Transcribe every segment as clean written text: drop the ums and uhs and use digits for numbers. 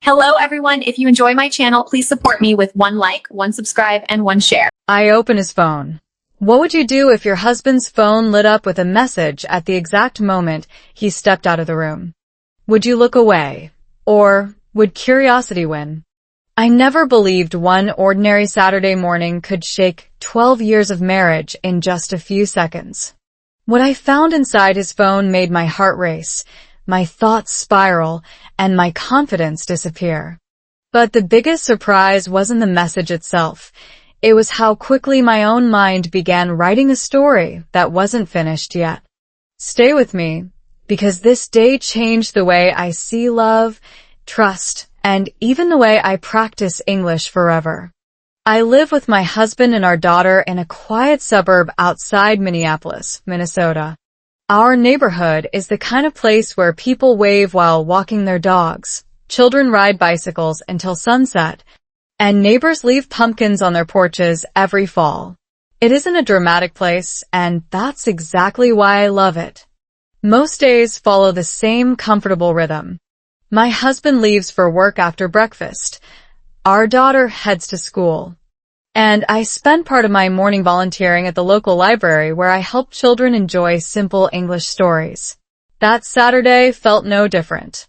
Hello everyone, if you enjoy my channel, please support me with one like, one subscribe, and one share. I open his phone. What would you do if your husband's phone lit up with a message at the exact moment he stepped out of the room? Would you look away? Or would curiosity win? I never believed one ordinary Saturday morning could shake 12 years of marriage in just a few seconds. What I found inside his phone made my heart race, my thoughts spiral, and my confidence disappear. But the biggest surprise wasn't the message itself. It was how quickly my own mind began writing a story that wasn't finished yet. Stay with me, because this day changed the way I see love, trust, and even the way I practice English forever. I live with my husband and our daughter in a quiet suburb outside Minneapolis, Minnesota. Our neighborhood is the kind of place where people wave while walking their dogs, children ride bicycles until sunset, and neighbors leave pumpkins on their porches every fall. It isn't a dramatic place, and that's exactly why I love it. Most days follow the same comfortable rhythm. My husband leaves for work after breakfast. Our daughter heads to school. And I spend part of my morning volunteering at the local library where I help children enjoy simple English stories. That Saturday felt no different.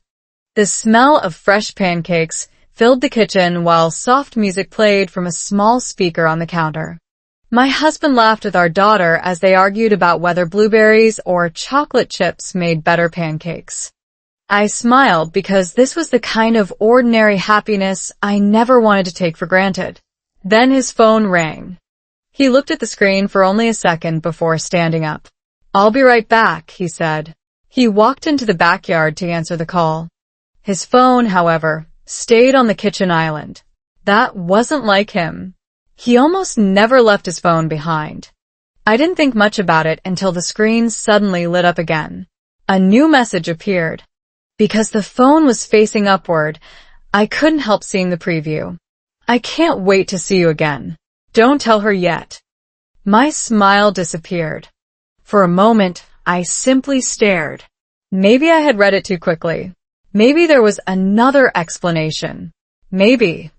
The smell of fresh pancakes filled the kitchen while soft music played from a small speaker on the counter. My husband laughed with our daughter as they argued about whether blueberries or chocolate chips made better pancakes. I smiled because this was the kind of ordinary happiness I never wanted to take for granted. Then his phone rang. He looked at the screen for only a second before standing up. "I'll be right back," he said. He walked into the backyard to answer the call. His phone, however, stayed on the kitchen island. That wasn't like him. He almost never left his phone behind. I didn't think much about it until the screen suddenly lit up again. A new message appeared. Because the phone was facing upward, I couldn't help seeing the preview. "I can't wait to see you again. Don't tell her yet." My smile disappeared. For a moment, I simply stared. Maybe I had read it too quickly. Maybe there was another explanation. Maybe.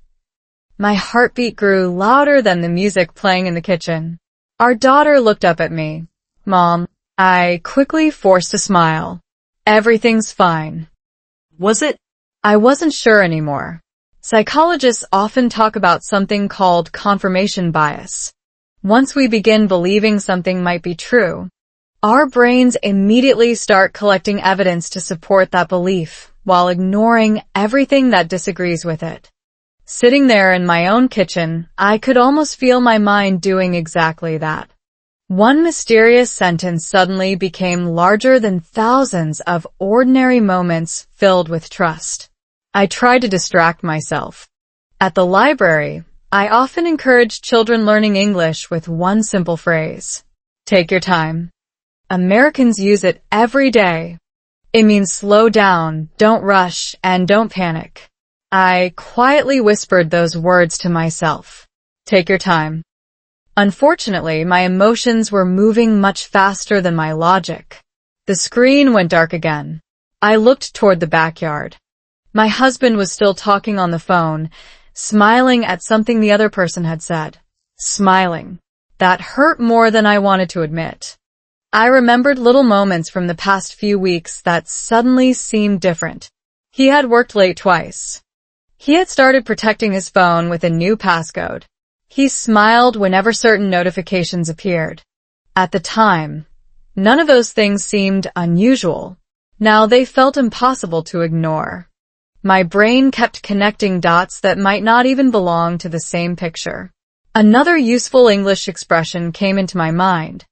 My heartbeat grew louder than the music playing in the kitchen. Our daughter looked up at me. "Mom," I quickly forced a smile. "Everything's fine." Was it? I wasn't sure anymore. Psychologists often talk about something called confirmation bias. Once we begin believing something might be true, our brains immediately start collecting evidence to support that belief, while ignoring everything that disagrees with it. Sitting there in my own kitchen, I could almost feel my mind doing exactly that. One mysterious sentence suddenly became larger than thousands of ordinary moments filled with trust. I tried to distract myself. At the library, I often encourage children learning English with one simple phrase. Take your time. Americans use it every day. It means slow down, don't rush, and don't panic. I quietly whispered those words to myself. Take your time. Unfortunately, my emotions were moving much faster than my logic. The screen went dark again. I looked toward the backyard. My husband was still talking on the phone, smiling at something the other person had said. Smiling. That hurt more than I wanted to admit. I remembered little moments from the past few weeks that suddenly seemed different. He had worked late twice. He had started protecting his phone with a new passcode. He smiled whenever certain notifications appeared. At the time, none of those things seemed unusual. Now they felt impossible to ignore. My brain kept connecting dots that might not even belong to the same picture. Another useful English expression came into my mind.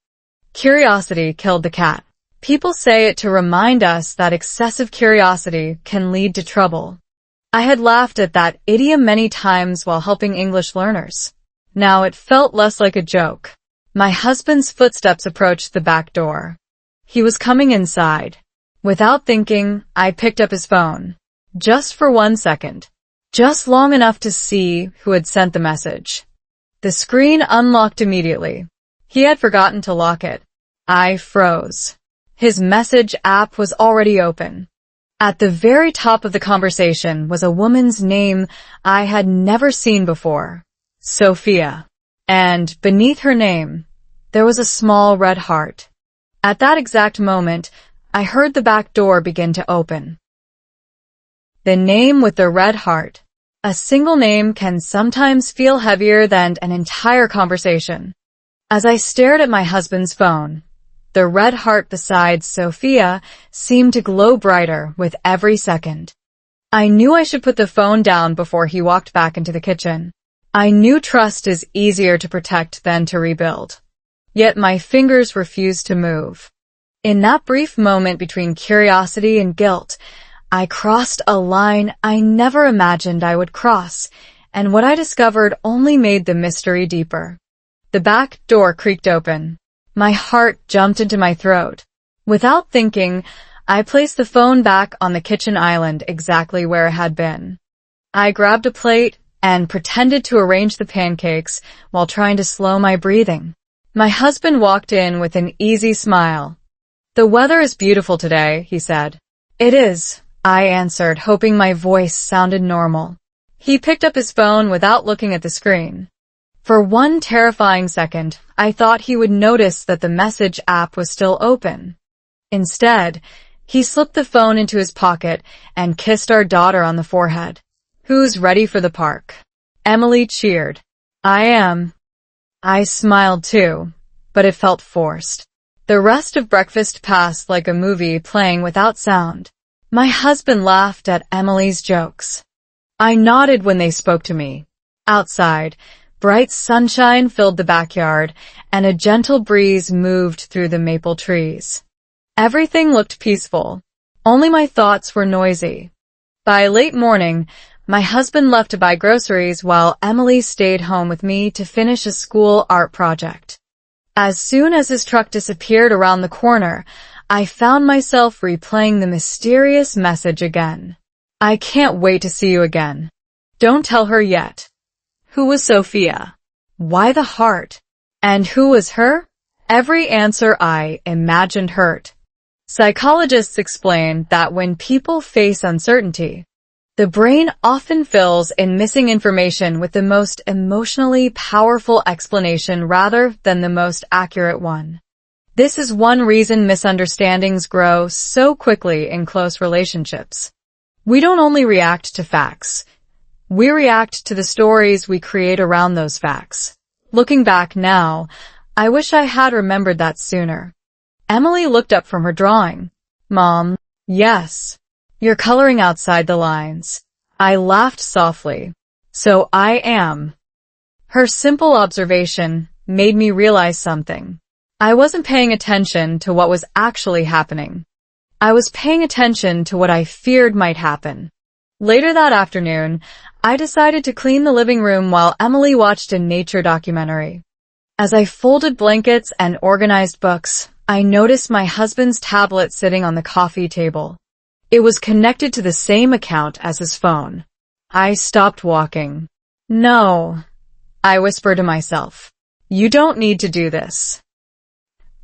Curiosity killed the cat. People say it to remind us that excessive curiosity can lead to trouble. I had laughed at that idiom many times while helping English learners. Now it felt less like a joke. My husband's footsteps approached the back door. He was coming inside. Without thinking, I picked up his phone. Just for 1 second. Just long enough to see who had sent the message. The screen unlocked immediately. He had forgotten to lock it. I froze. His message app was already open. At the very top of the conversation was a woman's name I had never seen before. Sophia. And beneath her name, there was a small red heart. At that exact moment, I heard the back door begin to open. The name with the red heart. A single name can sometimes feel heavier than an entire conversation. As I stared at my husband's phone, the red heart beside Sophia seemed to glow brighter with every second. I knew I should put the phone down before he walked back into the kitchen. I knew trust is easier to protect than to rebuild. Yet my fingers refused to move. In that brief moment between curiosity and guilt, I crossed a line I never imagined I would cross, and what I discovered only made the mystery deeper. The back door creaked open. My heart jumped into my throat. Without thinking, I placed the phone back on the kitchen island exactly where it had been. I grabbed a plate and pretended to arrange the pancakes while trying to slow my breathing. My husband walked in with an easy smile. "The weather is beautiful today," he said. "It is," I answered, hoping my voice sounded normal. He picked up his phone without looking at the screen. For one terrifying second, I thought he would notice that the message app was still open. Instead, he slipped the phone into his pocket and kissed our daughter on the forehead. "Who's ready for the park?" Emily cheered. "I am." I smiled too, but it felt forced. The rest of breakfast passed like a movie playing without sound. My husband laughed at Emily's jokes. I nodded when they spoke to me. Outside, bright sunshine filled the backyard, and a gentle breeze moved through the maple trees. Everything looked peaceful. Only my thoughts were noisy. By late morning, my husband left to buy groceries while Emily stayed home with me to finish a school art project. As soon as his truck disappeared around the corner, I found myself replaying the mysterious message again. "I can't wait to see you again. Don't tell her yet." Who was Sophia? Why the heart? And who was her? Every answer I imagined hurt. Psychologists explain that when people face uncertainty, the brain often fills in missing information with the most emotionally powerful explanation rather than the most accurate one. This is one reason misunderstandings grow so quickly in close relationships. We don't only react to facts. We react to the stories we create around those facts. Looking back now, I wish I had remembered that sooner. Emily looked up from her drawing. "Mom." "Yes. You're coloring outside the lines." I laughed softly. "So I am." Her simple observation made me realize something. I wasn't paying attention to what was actually happening. I was paying attention to what I feared might happen. Later that afternoon, I decided to clean the living room while Emily watched a nature documentary. As I folded blankets and organized books, I noticed my husband's tablet sitting on the coffee table. It was connected to the same account as his phone. I stopped walking. "No," I whispered to myself. "You don't need to do this."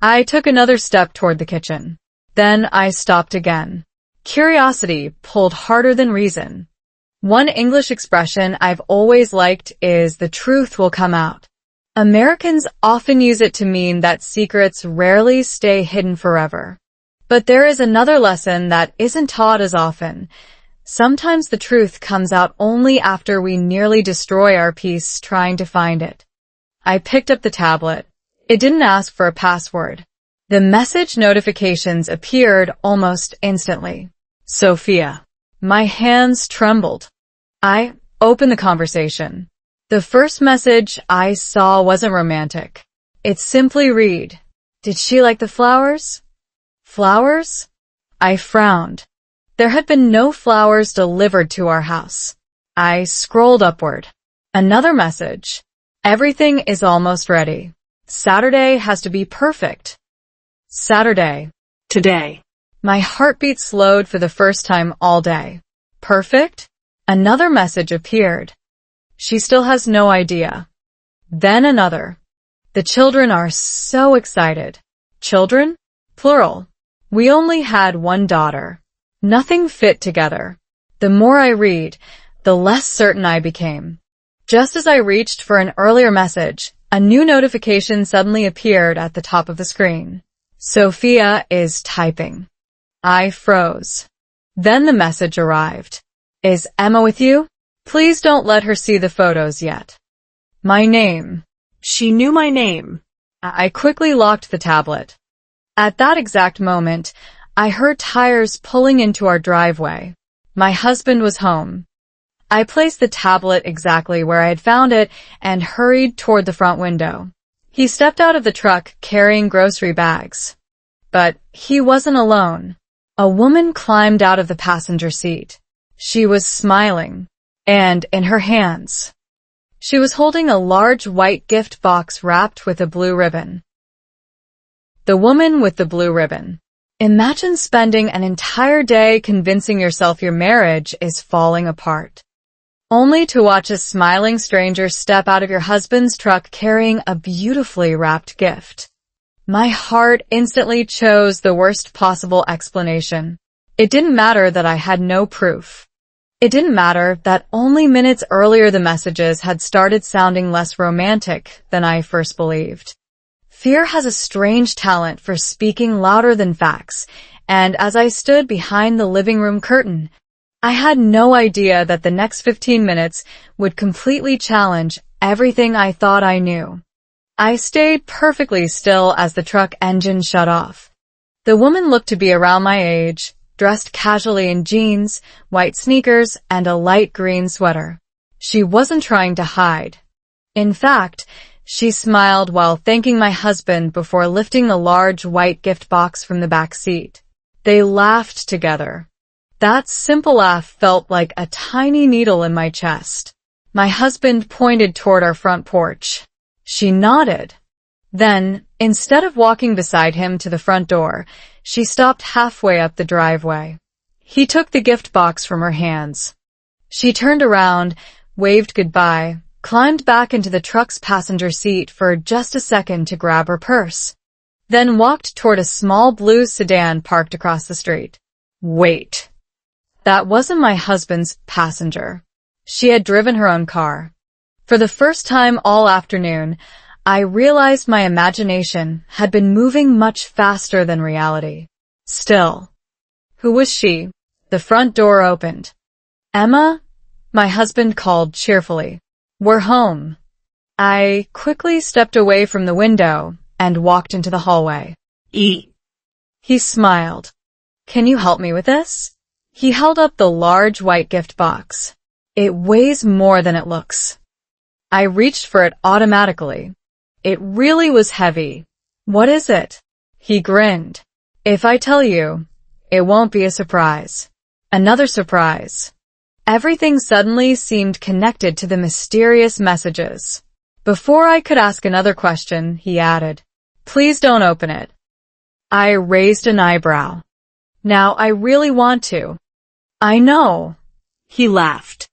I took another step toward the kitchen. Then I stopped again. Curiosity pulled harder than reason. One English expression I've always liked is "the truth will come out." Americans often use it to mean that secrets rarely stay hidden forever. But there is another lesson that isn't taught as often. Sometimes the truth comes out only after we nearly destroy our peace trying to find it. I picked up the tablet. It didn't ask for a password. The message notifications appeared almost instantly. Sophia. My hands trembled. I opened the conversation. The first message I saw wasn't romantic. It simply read, "Did she like the flowers?" Flowers? I frowned. There had been no flowers delivered to our house. I scrolled upward. Another message. "Everything is almost ready. Saturday has to be perfect." Saturday. Today. My heartbeat slowed for the first time all day. Perfect? Another message appeared. "She still has no idea." Then another. "The children are so excited." Children? Plural. We only had one daughter. Nothing fit together. The more I read, the less certain I became. Just as I reached for an earlier message, a new notification suddenly appeared at the top of the screen. Sophia is typing. I froze. Then the message arrived. Is Emma with you? Please don't let her see the photos yet. My name. She knew my name. I quickly locked the tablet. At that exact moment, I heard tires pulling into our driveway. My husband was home. I placed the tablet exactly where I had found it and hurried toward the front window. He stepped out of the truck carrying grocery bags. But he wasn't alone. A woman climbed out of the passenger seat. She was smiling, and in her hands, she was holding a large white gift box wrapped with a blue ribbon. The woman with the blue ribbon. Imagine spending an entire day convincing yourself your marriage is falling apart, only to watch a smiling stranger step out of your husband's truck carrying a beautifully wrapped gift. My heart instantly chose the worst possible explanation. It didn't matter that I had no proof. It didn't matter that only minutes earlier the messages had started sounding less romantic than I first believed. Fear has a strange talent for speaking louder than facts, and as I stood behind the living room curtain, I had no idea that the next 15 minutes would completely challenge everything I thought I knew. I stayed perfectly still as the truck engine shut off. The woman looked to be around my age, dressed casually in jeans, white sneakers, and a light green sweater. She wasn't trying to hide. In fact, she smiled while thanking my husband before lifting the large white gift box from the back seat. They laughed together. That simple laugh felt like a tiny needle in my chest. My husband pointed toward our front porch. She nodded. Then, instead of walking beside him to the front door, she stopped halfway up the driveway. He took the gift box from her hands. She turned around, waved goodbye, climbed back into the truck's passenger seat for just a second to grab her purse, then walked toward a small blue sedan parked across the street. Wait. That wasn't my husband's passenger. She had driven her own car. For the first time all afternoon, I realized my imagination had been moving much faster than reality. Still, who was she? The front door opened. Emma? My husband called cheerfully. We're home. I quickly stepped away from the window and walked into the hallway. He smiled. Can you help me with this? He held up the large white gift box. It weighs more than it looks. I reached for it automatically. It really was heavy. What is it? He grinned. If I tell you, it won't be a surprise. Another surprise. Everything suddenly seemed connected to the mysterious messages. Before I could ask another question, he added, Please don't open it. I raised an eyebrow. Now I really want to. I know. He laughed.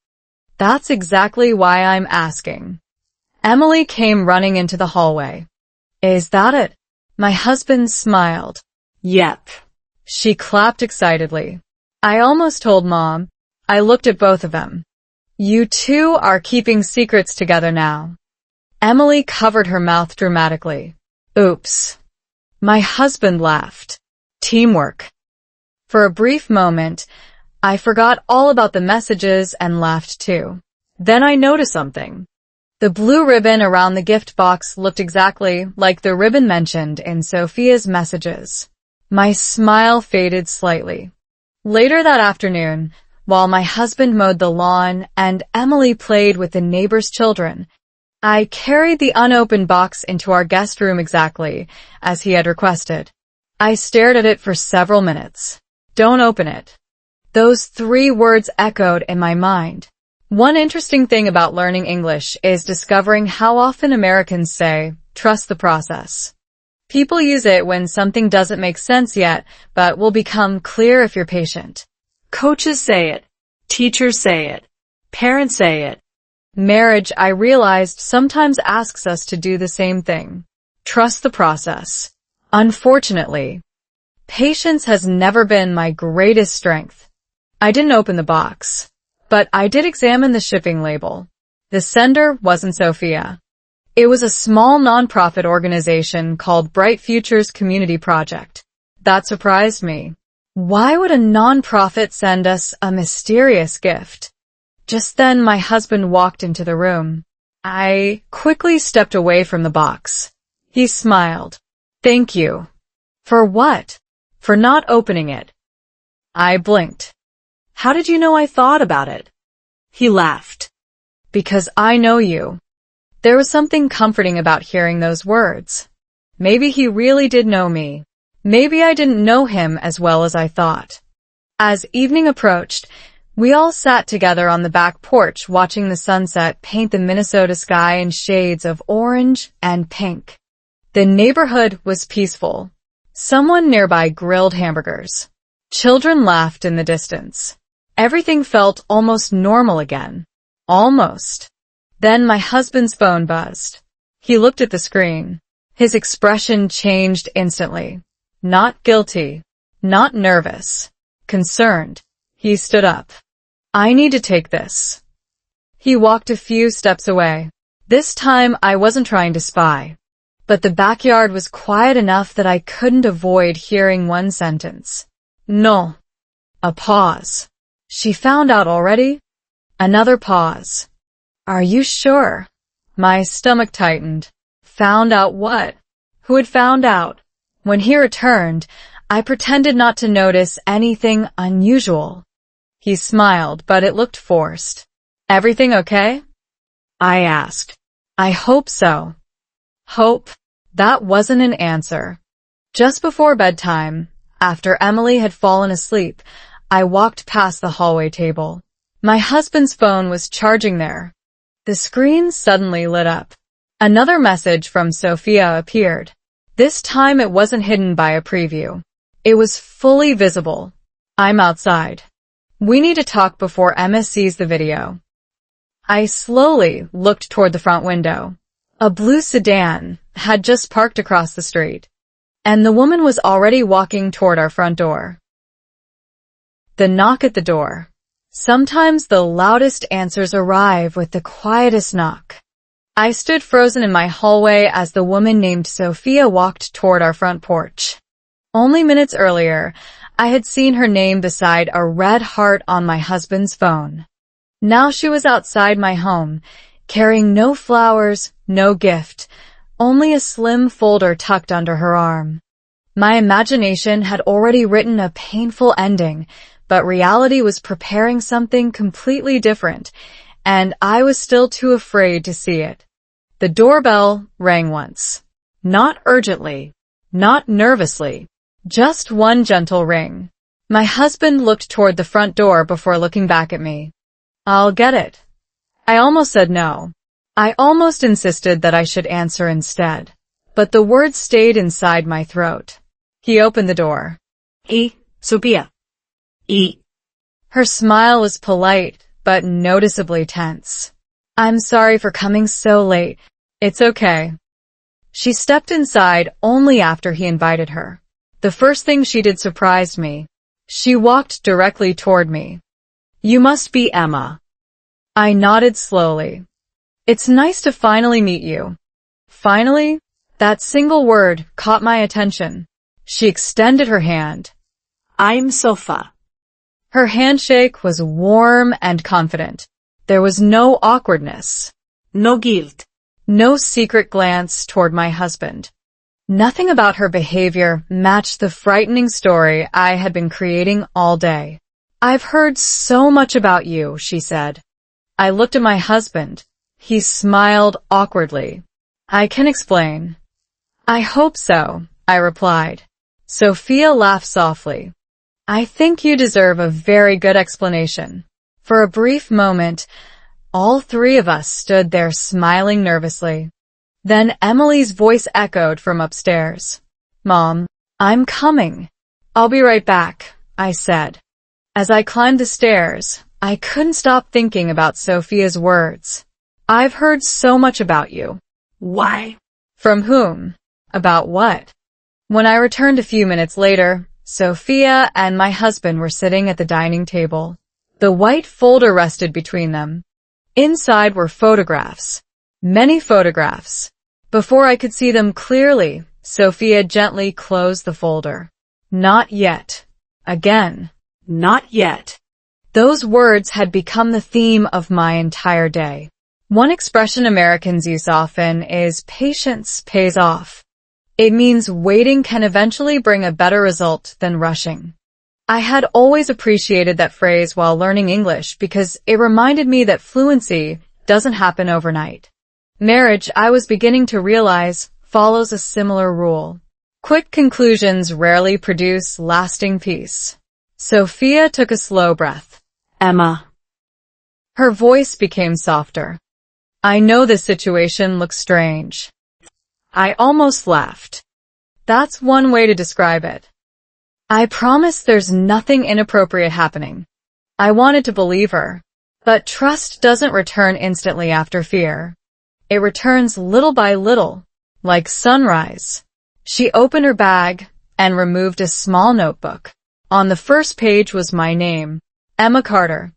That's exactly why I'm asking. Emily came running into the hallway. Is that it? My husband smiled. Yep. She clapped excitedly. I almost told Mom. I looked at both of them. You two are keeping secrets together now. Emily covered her mouth dramatically. Oops. My husband laughed. Teamwork. For a brief moment, I forgot all about the messages and laughed too. Then I noticed something. The blue ribbon around the gift box looked exactly like the ribbon mentioned in Sophia's messages. My smile faded slightly. Later that afternoon, while my husband mowed the lawn and Emily played with the neighbor's children, I carried the unopened box into our guest room exactly as he had requested. I stared at it for several minutes. Don't open it. Those 3 words echoed in my mind. One interesting thing about learning English is discovering how often Americans say, trust the process. People use it when something doesn't make sense yet, but will become clear if you're patient. Coaches say it. Teachers say it. Parents say it. Marriage, I realized, sometimes asks us to do the same thing. Trust the process. Unfortunately, Patience has never been my greatest strength. I didn't open the box, but I did examine the shipping label. The sender wasn't Sophia. It was a small nonprofit organization called Bright Futures Community Project. That surprised me. Why would a nonprofit send us a mysterious gift? Just then, my husband walked into the room. I quickly stepped away from the box. He smiled. Thank you. For what? For not opening it. I blinked. How did you know I thought about it? He laughed. Because I know you. There was something comforting about hearing those words. Maybe he really did know me. Maybe I didn't know him as well as I thought. As evening approached, we all sat together on the back porch watching the sunset paint the Minnesota sky in shades of orange and pink. The neighborhood was peaceful. Someone nearby grilled hamburgers. Children laughed in the distance. Everything felt almost normal again. Almost. Then my husband's phone buzzed. He looked at the screen. His expression changed instantly. Not guilty. Not nervous. Concerned. He stood up. I need to take this. He walked a few steps away. This time I wasn't trying to spy. But the backyard was quiet enough that I couldn't avoid hearing one sentence. No. A pause. She found out already? Another pause. Are you sure? My stomach tightened. Found out what? Who had found out? When he returned, I pretended not to notice anything unusual. He smiled, but it looked forced. Everything okay? I asked. I hope so. Hope? That wasn't an answer. Just before bedtime, after Emily had fallen asleep, I walked past the hallway table. My husband's phone was charging there. The screen suddenly lit up. Another message from Sophia appeared. This time it wasn't hidden by a preview. It was fully visible. I'm outside. We need to talk before Emma sees the video. I slowly looked toward the front window. A blue sedan had just parked across the street, and the woman was already walking toward our front door. The knock at the door. Sometimes the loudest answers arrive with the quietest knock. I stood frozen in my hallway as the woman named Sophia walked toward our front porch. Only minutes earlier, I had seen her name beside a red heart on my husband's phone. Now she was outside my home, carrying no flowers, no gift, only a slim folder tucked under her arm. My imagination had already written a painful ending, but reality was preparing something completely different, and I was still too afraid to see it. The doorbell rang once. Not urgently, not nervously, just one gentle ring. My husband looked toward the front door before looking back at me. I'll get it. I almost said no. I almost insisted that I should answer instead, but the words stayed inside my throat. He opened the door. Sophia. Her smile was polite, but noticeably tense. I'm sorry for coming so late. It's okay. She stepped inside only after he invited her. The first thing she did surprised me. She walked directly toward me. You must be Emma. I nodded slowly. It's nice to finally meet you. Finally? That single word caught my attention. She extended her hand. I'm Sofa. Her handshake was warm and confident. There was no awkwardness. No guilt. No secret glance toward my husband. Nothing about her behavior matched the frightening story I had been creating all day. I've heard so much about you, she said. I looked at my husband. He smiled awkwardly. I can explain. I hope so, I replied. Sophia laughed softly. I think you deserve a very good explanation. For a brief moment, all three of us stood there smiling nervously. Then Emily's voice echoed from upstairs. Mom, I'm coming. I'll be right back, I said. As I climbed the stairs, I couldn't stop thinking about Sophia's words. I've heard so much about you. Why? From whom? About what? When I returned a few minutes later, Sophia and my husband were sitting at the dining table. The white folder rested between them. Inside were photographs. Many photographs. Before I could see them clearly, Sophia gently closed the folder. Not yet. Again. Not yet. Those words had become the theme of my entire day. One expression Americans use often is patience pays off. It means waiting can eventually bring a better result than rushing. I had always appreciated that phrase while learning English because it reminded me that fluency doesn't happen overnight. Marriage, I was beginning to realize, follows a similar rule. Quick conclusions rarely produce lasting peace. Sophia took a slow breath. Emma. Her voice became softer. I know this situation looks strange. I almost laughed. That's one way to describe it. I promise there's nothing inappropriate happening. I wanted to believe her. But trust doesn't return instantly after fear. It returns little by little, like sunrise. She opened her bag and removed a small notebook. On the first page was my name, Emma Carter.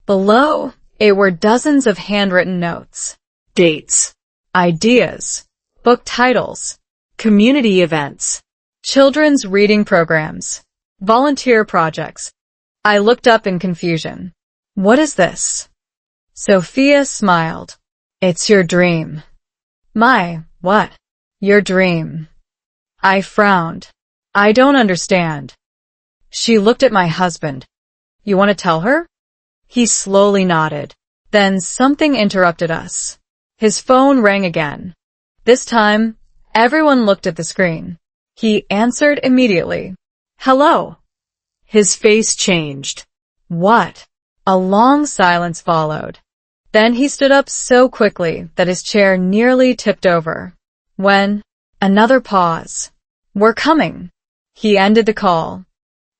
Below, it were dozens of handwritten notes. Dates. Ideas. Book titles. Community events. Children's reading programs. Volunteer projects. I looked up in confusion. What is this? Sophia smiled. It's your dream. My, what? Your dream. I frowned. I don't understand. She looked at my husband. You want to tell her? He slowly nodded. Then something interrupted us. His phone rang again. This time, everyone looked at the screen. He answered immediately. Hello. His face changed. What? A long silence followed. Then he stood up so quickly that his chair nearly tipped over. When? Another pause. We're coming. He ended the call.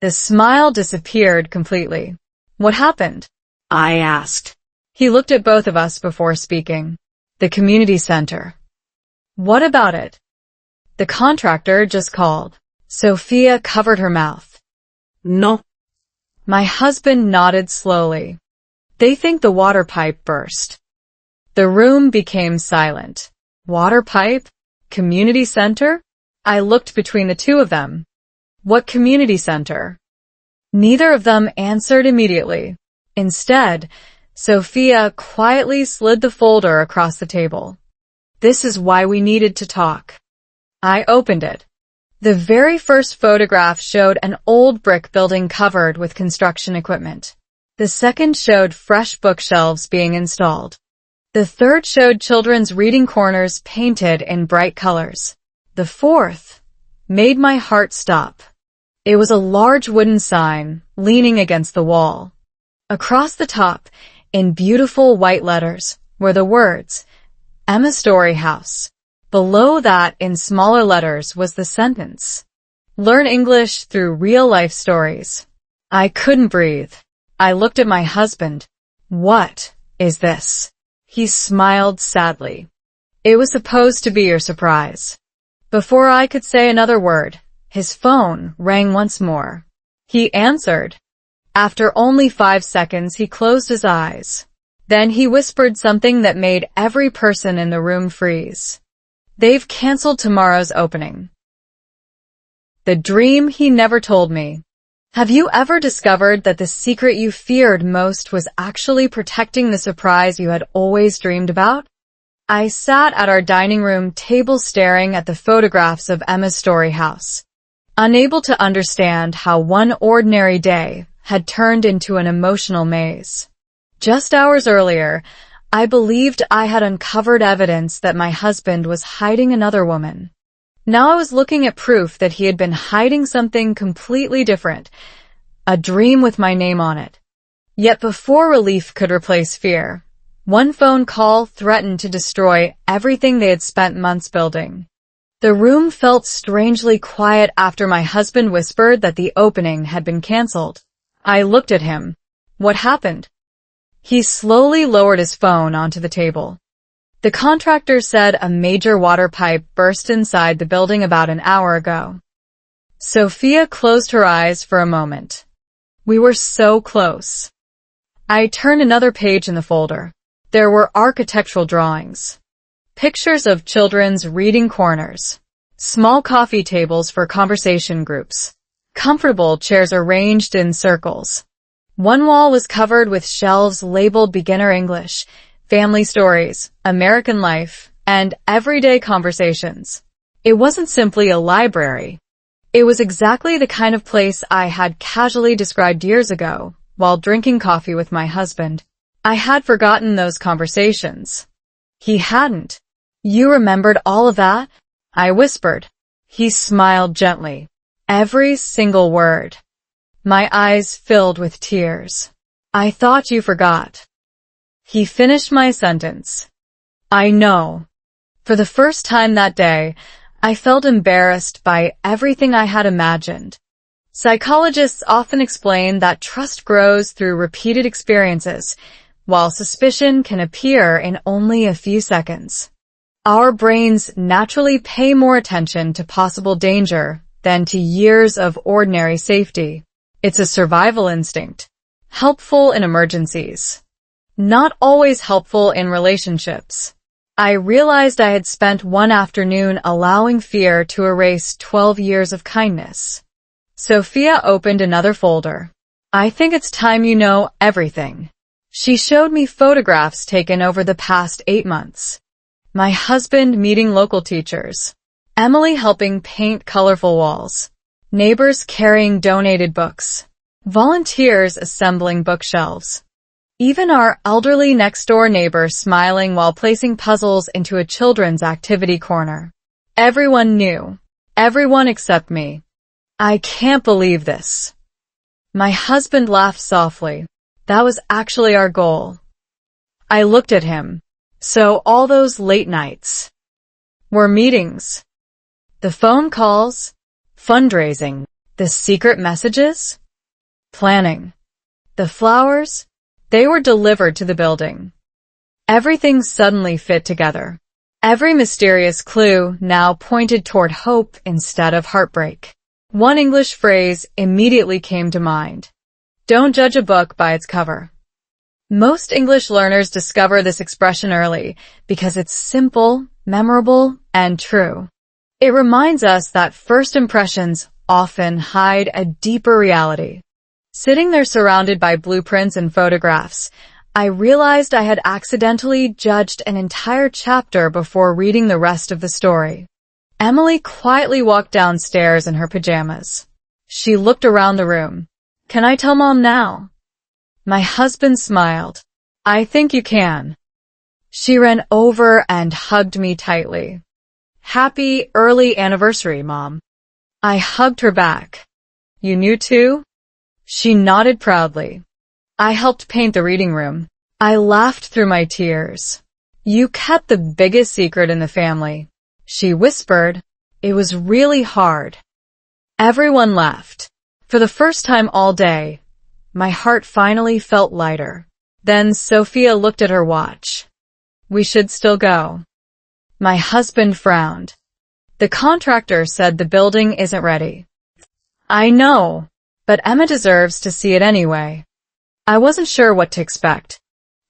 The smile disappeared completely. What happened? I asked. He looked at both of us before speaking. The community center. What about it? The contractor just called. Sophia covered her mouth. No. My husband nodded slowly. They think the water pipe burst. The room became silent. Water pipe? Community center? I looked between the two of them. What community center? Neither of them answered immediately. Instead, Sophia quietly slid the folder across the table. This is why we needed to talk. I opened it. The very first photograph showed an old brick building covered with construction equipment. The second showed fresh bookshelves being installed. The third showed children's reading corners painted in bright colors. The fourth made my heart stop. It was a large wooden sign leaning against the wall. Across the top, in beautiful white letters, were the words, Emma Story House. Below that, in smaller letters, was the sentence, Learn English through real-life stories. I couldn't breathe. I looked at my husband. What is this? He smiled sadly. It was supposed to be your surprise. Before I could say another word, his phone rang once more. He answered. After only 5 seconds, he closed his eyes. Then he whispered something that made every person in the room freeze. They've canceled tomorrow's opening. The dream he never told me. Have you ever discovered that the secret you feared most was actually protecting the surprise you had always dreamed about? I sat at our dining room table staring at the photographs of Emma's Story House, unable to understand how one ordinary day had turned into an emotional maze. Just hours earlier, I believed I had uncovered evidence that my husband was hiding another woman. Now I was looking at proof that he had been hiding something completely different, a dream with my name on it. Yet before relief could replace fear, one phone call threatened to destroy everything they had spent months building. The room felt strangely quiet after my husband whispered that the opening had been canceled. I looked at him. What happened? He slowly lowered his phone onto the table. The contractor said a major water pipe burst inside the building about an hour ago. Sophia closed her eyes for a moment. We were so close. I turned another page in the folder. There were architectural drawings, pictures of children's reading corners, small coffee tables for conversation groups, comfortable chairs arranged in circles. One wall was covered with shelves labeled beginner English, family stories, American life, and everyday conversations. It wasn't simply a library. It was exactly the kind of place I had casually described years ago while drinking coffee with my husband. I had forgotten those conversations. He hadn't. You remembered all of that? I whispered. He smiled gently. Every single word. My eyes filled with tears. I thought you forgot. He finished my sentence. I know. For the first time that day, I felt embarrassed by everything I had imagined. Psychologists often explain that trust grows through repeated experiences, while suspicion can appear in only a few seconds. Our brains naturally pay more attention to possible danger than to years of ordinary safety. It's a survival instinct, helpful in emergencies, not always helpful in relationships. I realized I had spent one afternoon allowing fear to erase 12 years of kindness. Sophia opened another folder. I think it's time you know everything. She showed me photographs taken over the past 8 months. My husband meeting local teachers. Emily helping paint colorful walls. Neighbors carrying donated books. Volunteers assembling bookshelves. Even our elderly next-door neighbor smiling while placing puzzles into a children's activity corner. Everyone knew. Everyone except me. I can't believe this. My husband laughed softly. That was actually our goal. I looked at him. So all those late nights were meetings. The phone calls, fundraising, the secret messages, planning, the flowers. They were delivered to the building. Everything suddenly fit together. Every mysterious clue now pointed toward hope instead of heartbreak. One English phrase immediately came to mind. Don't judge a book by its cover. Most English learners discover this expression early because it's simple, memorable, and true. It reminds us that first impressions often hide a deeper reality. Sitting there surrounded by blueprints and photographs, I realized I had accidentally judged an entire chapter before reading the rest of the story. Emily quietly walked downstairs in her pajamas. She looked around the room. Can I tell Mom now? My husband smiled. I think you can. She ran over and hugged me tightly. Happy early anniversary, Mom. I hugged her back. You knew too? She nodded proudly. I helped paint the reading room. I laughed through my tears. You kept the biggest secret in the family. She whispered. It was really hard. Everyone laughed. For the first time all day, my heart finally felt lighter. Then Sophia looked at her watch. We should still go. My husband frowned. The contractor said the building isn't ready. I know, but Emma deserves to see it anyway. I wasn't sure what to expect.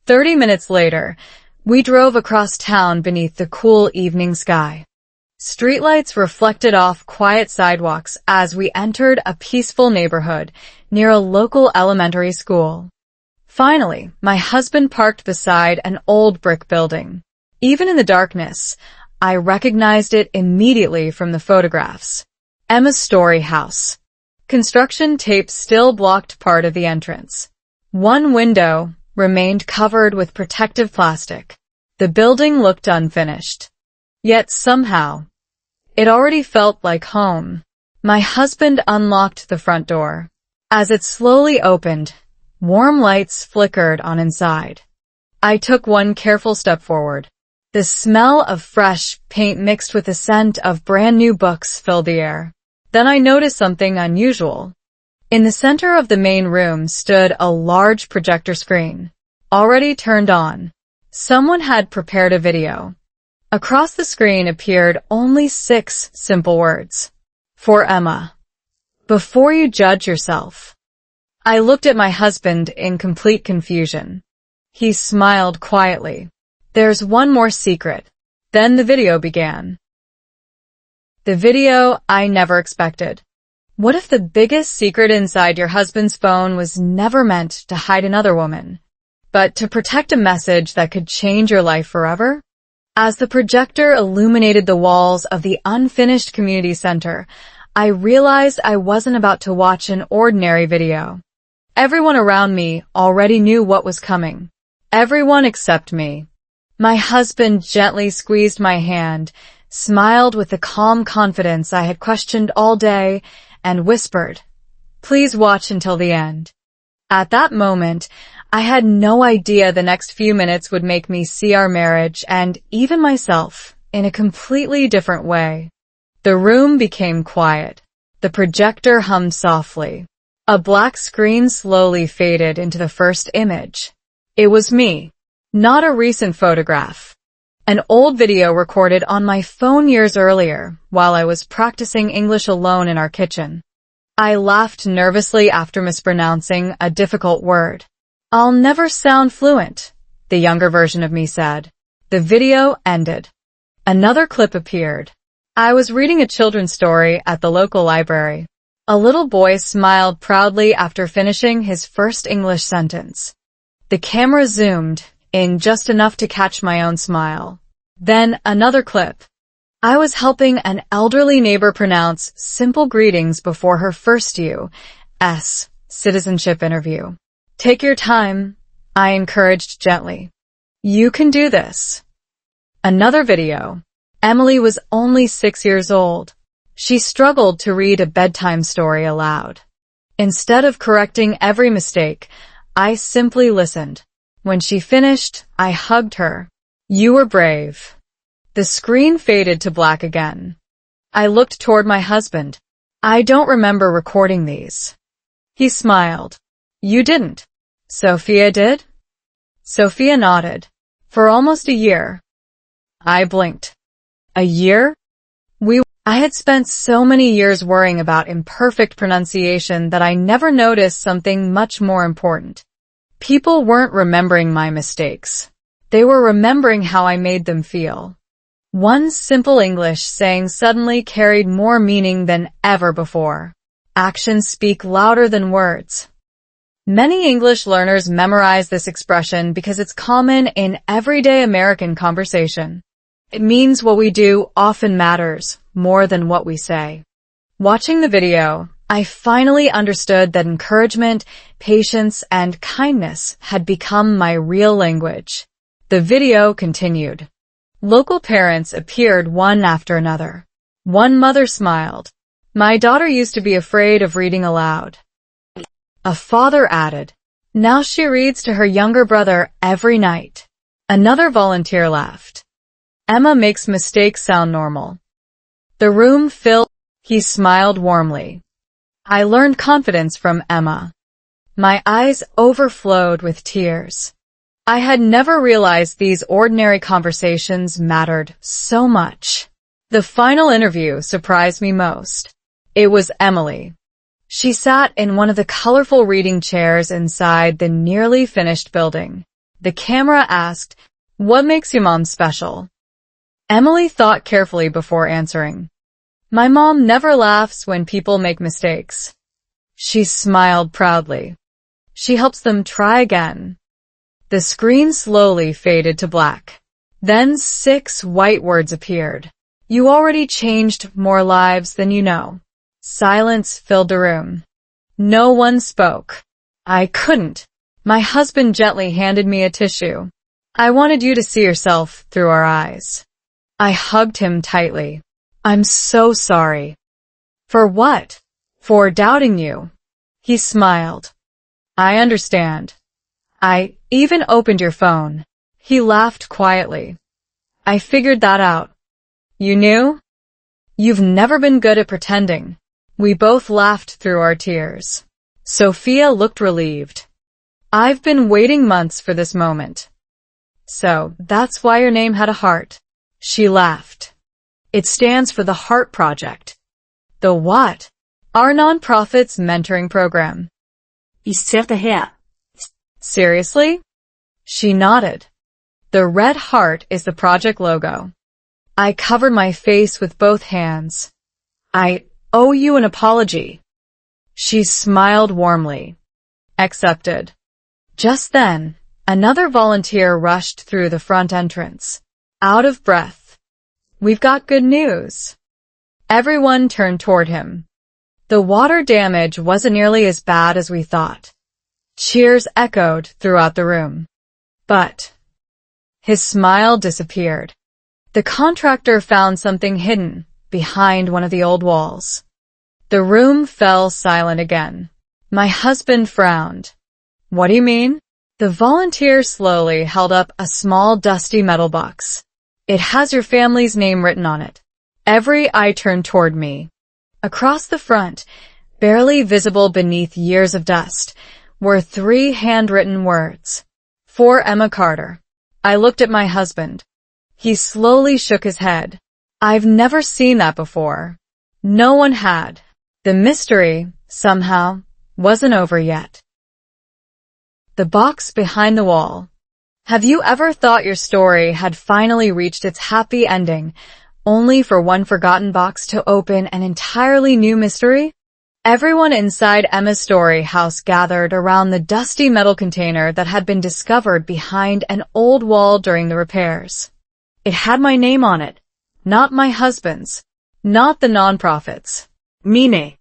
30 minutes later, we drove across town beneath the cool evening sky. Streetlights reflected off quiet sidewalks as we entered a peaceful neighborhood near a local elementary school. Finally, my husband parked beside an old brick building. Even in the darkness, I recognized it immediately from the photographs. Emma's story house. Construction tape still blocked part of the entrance. One window remained covered with protective plastic. The building looked unfinished. Yet somehow, it already felt like home. My husband unlocked the front door. As it slowly opened, warm lights flickered on inside. I took one careful step forward. The smell of fresh paint mixed with the scent of brand new books filled the air. Then I noticed something unusual. In the center of the main room stood a large projector screen, already turned on. Someone had prepared a video. Across the screen appeared only 6 simple words. For Emma. before you judge yourself. I looked at my husband in complete confusion. He smiled quietly. There's one more secret. Then the video began. The video I never expected. What if the biggest secret inside your husband's phone was never meant to hide another woman, but to protect a message that could change your life forever? As the projector illuminated the walls of the unfinished community center, I realized I wasn't about to watch an ordinary video. Everyone around me already knew what was coming. Everyone except me. My husband gently squeezed my hand, smiled with the calm confidence I had questioned all day, and whispered, "Please watch until the end." At that moment, I had no idea the next few minutes would make me see our marriage and even myself in a completely different way. The room became quiet. The projector hummed softly. A black screen slowly faded into the first image. It was me, not a recent photograph. An old video recorded on my phone years earlier while I was practicing English alone in our kitchen. I laughed nervously after mispronouncing a difficult word. "I'll never sound fluent," the younger version of me said. The video ended. Another clip appeared. I was reading a children's story at the local library. A little boy smiled proudly after finishing his first English sentence. The camera zoomed in just enough to catch my own smile. Then another clip. I was helping an elderly neighbor pronounce simple greetings before her first U.S. citizenship interview. "Take your time," I encouraged gently. "You can do this." Another video. Emily was only 6 years old. She struggled to read a bedtime story aloud. Instead of correcting every mistake, I simply listened. When she finished, I hugged her. "You were brave." The screen faded to black again. I looked toward my husband. "I don't remember recording these." He smiled. "You didn't. Sophia did?" Sophia nodded. "For almost a year." I blinked. "A year?" I had spent so many years worrying about imperfect pronunciation that I never noticed something much more important. People weren't remembering my mistakes. They were remembering how I made them feel. One simple English saying suddenly carried more meaning than ever before. Actions speak louder than words. Many English learners memorize this expression because it's common in everyday American conversation. It means what we do often matters more than what we say. Watching the video, I finally understood that encouragement, patience, and kindness had become my real language. The video continued. Local parents appeared one after another. One mother smiled. "My daughter used to be afraid of reading aloud." A father added, "Now she reads to her younger brother every night." Another volunteer laughed. "Emma makes mistakes sound normal." The room filled. He smiled warmly. I learned confidence from Emma. My eyes overflowed with tears. I had never realized these ordinary conversations mattered so much. The final interview surprised me most. It was Emily. She sat in one of the colorful reading chairs inside the nearly finished building. The camera asked, "What makes your mom special?" Emily thought carefully before answering. "My mom never laughs when people make mistakes." She smiled proudly. "She helps them try again." The screen slowly faded to black. Then 6 white words appeared. "You already changed more lives than you know." Silence filled the room. No one spoke. I couldn't. My husband gently handed me a tissue. "I wanted you to see yourself through our eyes." I hugged him tightly. "I'm so sorry." "For what?" "For doubting you." He smiled. "I understand. I even opened your phone." He laughed quietly. "I figured that out." "You knew?" "You've never been good at pretending." We both laughed through our tears. Sophia looked relieved. "I've been waiting months for this moment." "So, that's why your name had a heart." She laughed. "It stands for the Heart Project." "The what?" Our nonprofit's mentoring program. Ist sehr her. Seriously? She nodded. The red heart is the project logo. I covered my face with both hands. I owe you an apology. She smiled warmly. Accepted. Just then, another volunteer rushed through the front entrance. Out of breath. We've got good news. Everyone turned toward him. The water damage wasn't nearly as bad as we thought. Cheers echoed throughout the room. But his smile disappeared. The contractor found something hidden behind one of the old walls. The room fell silent again. My husband frowned. What do you mean? The volunteer slowly held up a small dusty metal box. It has your family's name written on it. Every eye turned toward me. Across the front, barely visible beneath years of dust, were 3 handwritten words. For Emma Carter. I looked at my husband. He slowly shook his head. I've never seen that before. No one had. The mystery, somehow, wasn't over yet. The box behind the wall. Have you ever thought your story had finally reached its happy ending, only for one forgotten box to open an entirely new mystery? Everyone inside Emma's story house gathered around the dusty metal container that had been discovered behind an old wall during the repairs. It had my name on it, not my husband's, not the nonprofit's. Mine.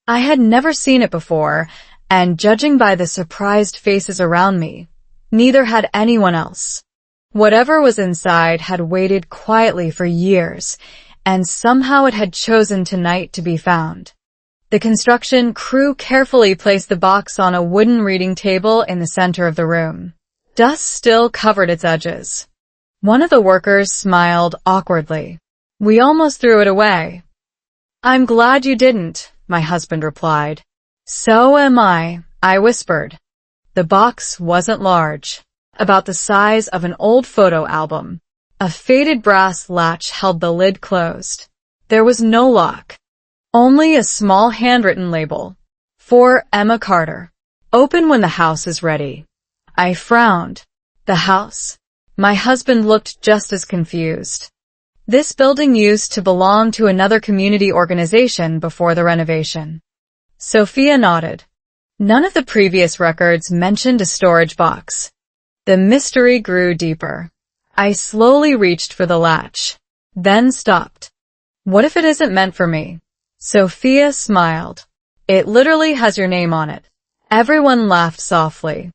I had never seen it before, and judging by the surprised faces around me, neither had anyone else. Whatever was inside had waited quietly for years, and somehow it had chosen tonight to be found. The construction crew carefully placed the box on a wooden reading table in the center of the room. Dust still covered its edges. One of the workers smiled awkwardly. We almost threw it away. I'm glad you didn't, my husband replied. So am I whispered. The box wasn't large, about the size of an old photo album. A faded brass latch held the lid closed. There was no lock. Only a small handwritten label. For Emma Carter. Open when the house is ready. I frowned. The house? My husband looked just as confused. This building used to belong to another community organization before the renovation. Sophia nodded. None of the previous records mentioned a storage box. The mystery grew deeper. I slowly reached for the latch, then stopped. What if it isn't meant for me? Sophia smiled. It literally has your name on it. Everyone laughed softly.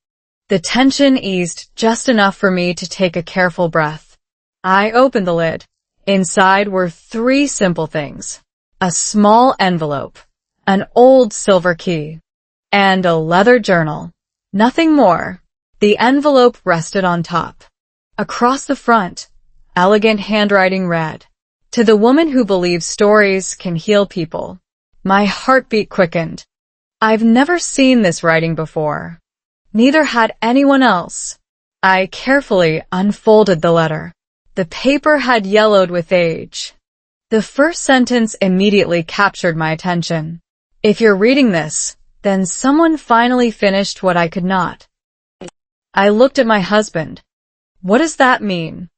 The tension eased just enough for me to take a careful breath. I opened the lid. Inside were 3 simple things. A small envelope, an old silver key, and a leather journal. Nothing more. The envelope rested on top. Across the front, elegant handwriting read, "To the woman who believes stories can heal people." My heartbeat quickened. I've never seen this writing before. Neither had anyone else. I carefully unfolded the letter. The paper had yellowed with age. The first sentence immediately captured my attention. If you're reading this, then someone finally finished what I could not. I looked at my husband. What does that mean?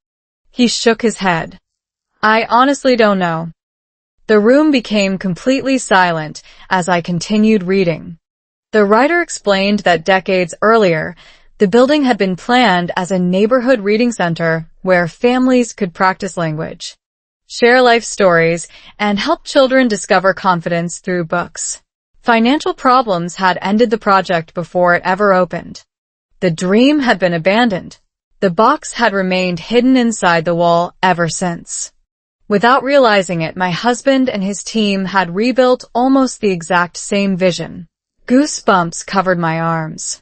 He shook his head. I honestly don't know. The room became completely silent as I continued reading. The writer explained that decades earlier, the building had been planned as a neighborhood reading center where families could practice language, share life stories, and help children discover confidence through books. Financial problems had ended the project before it ever opened. The dream had been abandoned. The box had remained hidden inside the wall ever since. Without realizing it, my husband and his team had rebuilt almost the exact same vision. Goosebumps covered my arms.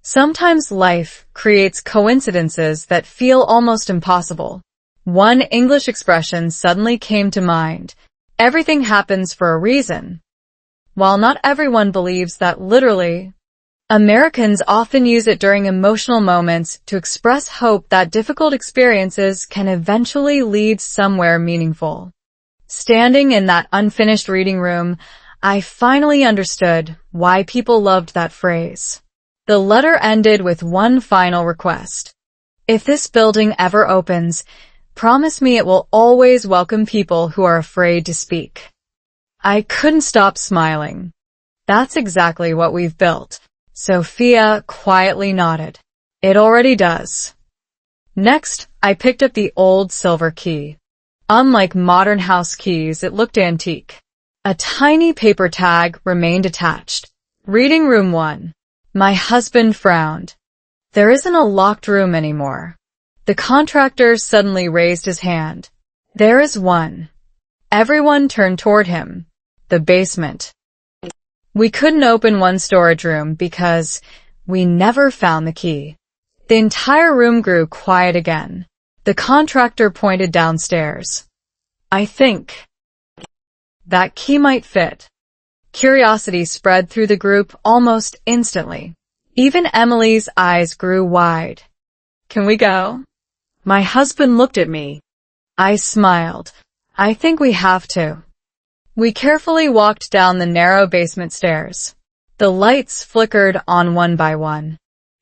Sometimes life creates coincidences that feel almost impossible. One English expression suddenly came to mind. Everything happens for a reason. While not everyone believes that literally, Americans often use it during emotional moments to express hope that difficult experiences can eventually lead somewhere meaningful. Standing in that unfinished reading room, I finally understood why people loved that phrase. The letter ended with one final request. If this building ever opens, promise me it will always welcome people who are afraid to speak. I couldn't stop smiling. That's exactly what we've built. Sophia quietly nodded. It already does. Next, I picked up the old silver key. Unlike modern house keys, it looked antique. A tiny paper tag remained attached. Reading room 1. My husband frowned. There isn't a locked room anymore. The contractor suddenly raised his hand. There is one. Everyone turned toward him. The basement. We couldn't open one storage room because we never found the key. The entire room grew quiet again. The contractor pointed downstairs. I think that key might fit. Curiosity spread through the group almost instantly. Even Emily's eyes grew wide. Can we go? My husband looked at me. I smiled. I think we have to. We carefully walked down the narrow basement stairs. The lights flickered on one by one.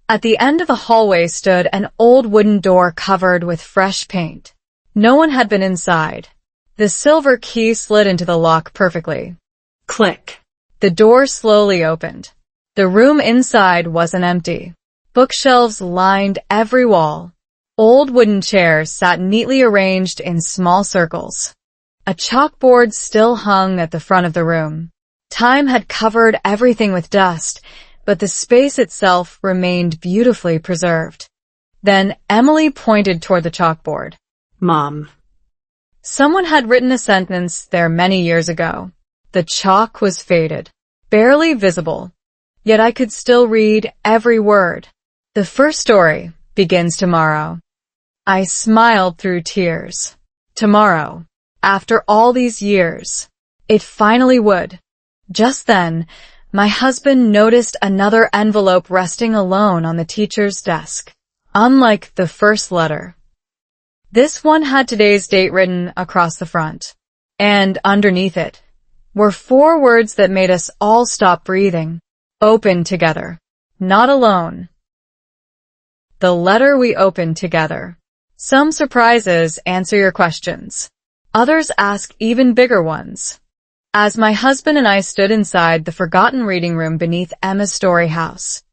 At the end of the hallway stood an old wooden door covered with fresh paint. No one had been inside. The silver key slid into the lock perfectly. Click. The door slowly opened. The room inside wasn't empty. Bookshelves lined every wall. Old wooden chairs sat neatly arranged in small circles. A chalkboard still hung at the front of the room. Time had covered everything with dust, but the space itself remained beautifully preserved. Then Emily pointed toward the chalkboard. Mom. Someone had written a sentence there many years ago. The chalk was faded, barely visible, yet I could still read every word. The first story begins tomorrow. I smiled through tears. Tomorrow, after all these years, it finally would. Just then, my husband noticed another envelope resting alone on the teacher's desk. Unlike the first letter, this one had today's date written across the front, and underneath it were 4 words that made us all stop breathing. Open together. Not alone. The letter we opened together. Some surprises answer your questions. Others ask even bigger ones. As my husband and I stood inside the forgotten reading room beneath Emma's story house,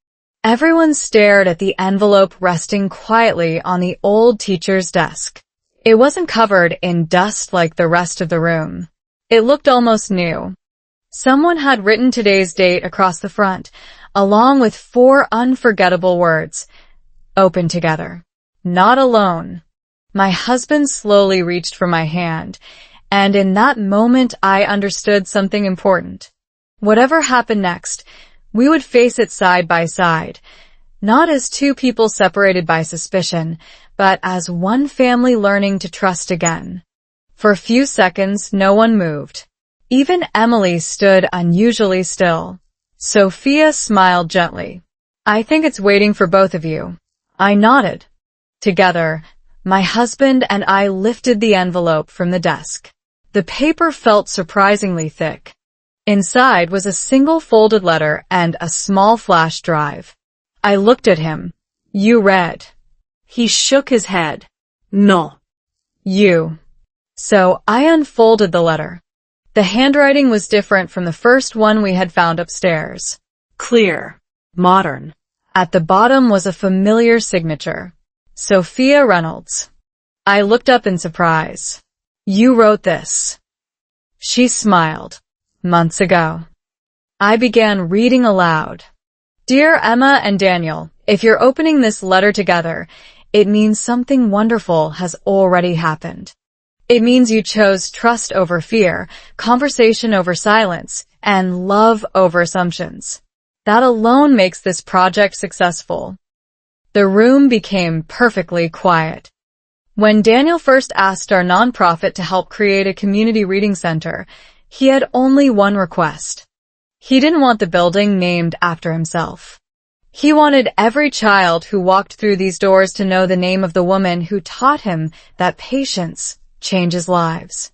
everyone stared at the envelope resting quietly on the old teacher's desk. It wasn't covered in dust like the rest of the room. It looked almost new. Someone had written today's date across the front, along with 4 unforgettable words. Open together. Not alone. My husband slowly reached for my hand, and in that moment I understood something important. Whatever happened next, we would face it side by side, not as 2 people separated by suspicion, but as one family learning to trust again. For a few seconds, no one moved. Even Emily stood unusually still. Sophia smiled gently. I think it's waiting for both of you. I nodded. Together, my husband and I lifted the envelope from the desk. The paper felt surprisingly thick. Inside was a single folded letter and a small flash drive. I looked at him. You read. He shook his head. No. You. So I unfolded the letter. The handwriting was different from the first one we had found upstairs. Clear. Modern. At the bottom was a familiar signature. Sophia Reynolds. I looked up in surprise. You wrote this. She smiled. Months ago. I began reading aloud. Dear Emma and Daniel, if you're opening this letter together, it means something wonderful has already happened. It means you chose trust over fear, conversation over silence, and love over assumptions. That alone makes this project successful. The room became perfectly quiet. When Daniel first asked our nonprofit to help create a community reading center, he had only one request. He didn't want the building named after himself. He wanted every child who walked through these doors to know the name of the woman who taught him that patience changes lives.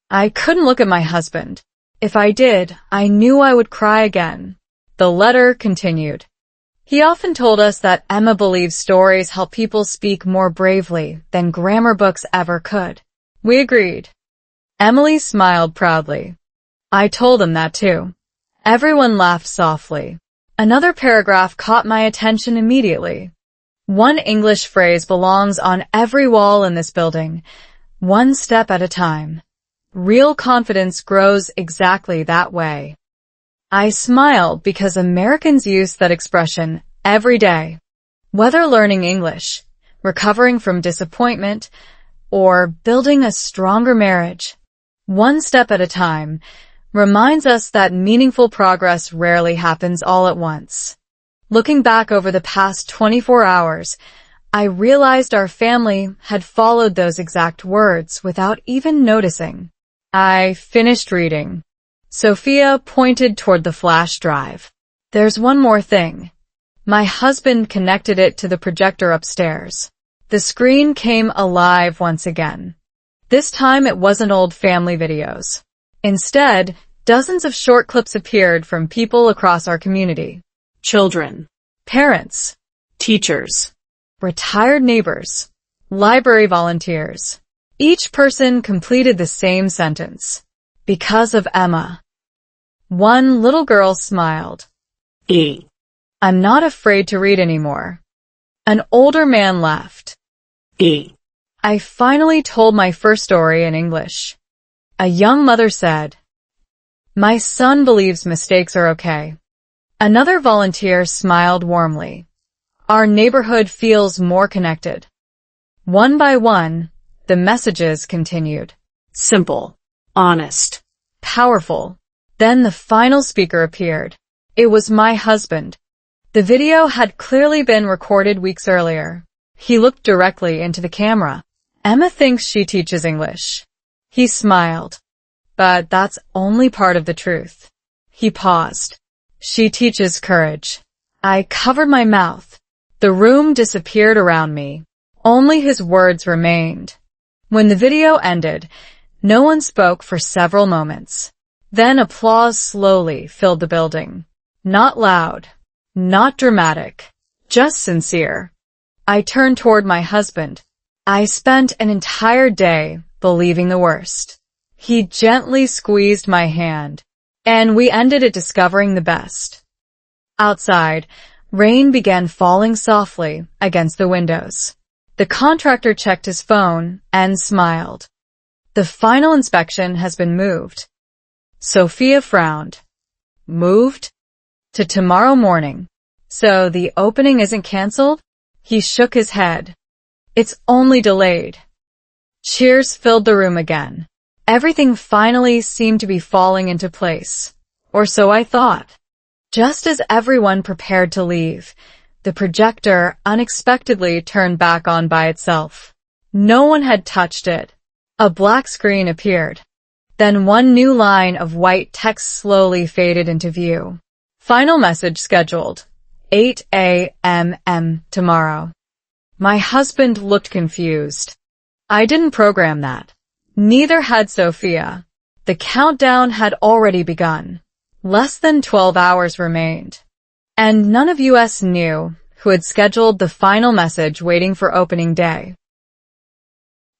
I couldn't look at my husband. If I did, I knew I would cry again. The letter continued. He often told us that Emma believes stories help people speak more bravely than grammar books ever could. We agreed. Emily smiled proudly. I told him that too. Everyone laughed softly. Another paragraph caught my attention immediately. One English phrase belongs on every wall in this building. One step at a time. Real confidence grows exactly that way. I smiled because Americans use that expression every day. Whether learning English, recovering from disappointment, or building a stronger marriage, one step at a time reminds us that meaningful progress rarely happens all at once. Looking back over the past 24 hours, I realized our family had followed those exact words without even noticing. I finished reading. Sophia pointed toward the flash drive. There's one more thing. My husband connected it to the projector upstairs. The screen came alive once again. This time it wasn't old family videos. Instead, dozens of short clips appeared from people across our community. Children, Parents, teachers, retired neighbors, library volunteers. Each person completed the same sentence. Because of Emma. One little girl smiled. E. I'm not afraid to read anymore. An older man laughed. E. I finally told my first story in English. A young mother said, my son believes mistakes are okay. Another volunteer smiled warmly. Our neighborhood feels more connected. One by one, the messages continued. Simple, honest, Powerful. Then the final speaker appeared. It was my husband. The video had clearly been recorded weeks earlier. He looked directly into the camera. Emma thinks she teaches English. He smiled. But that's only part of the truth. He paused. She teaches courage. I covered my mouth. The room disappeared around me. Only his words remained. When the video ended, no one spoke for several moments. Then applause slowly filled the building. Not loud, not dramatic, just sincere. I turned toward my husband. I spent an entire day believing the worst. He gently squeezed my hand, and we ended it discovering the best. Outside, rain began falling softly against the windows. The contractor checked his phone and smiled. The final inspection has been moved. Sophia frowned. Moved? To tomorrow morning. So the opening isn't canceled? He shook his head. It's only delayed. Cheers filled the room again. Everything finally seemed to be falling into place. Or so I thought. Just as everyone prepared to leave, the projector unexpectedly turned back on by itself. No one had touched it. A black screen appeared. Then one new line of white text slowly faded into view. Final message scheduled. 8 a.m. tomorrow. My husband looked confused. I didn't program that. Neither had Sophia. The countdown had already begun. Less than 12 hours remained. And none of us knew who had scheduled the final message waiting for opening day.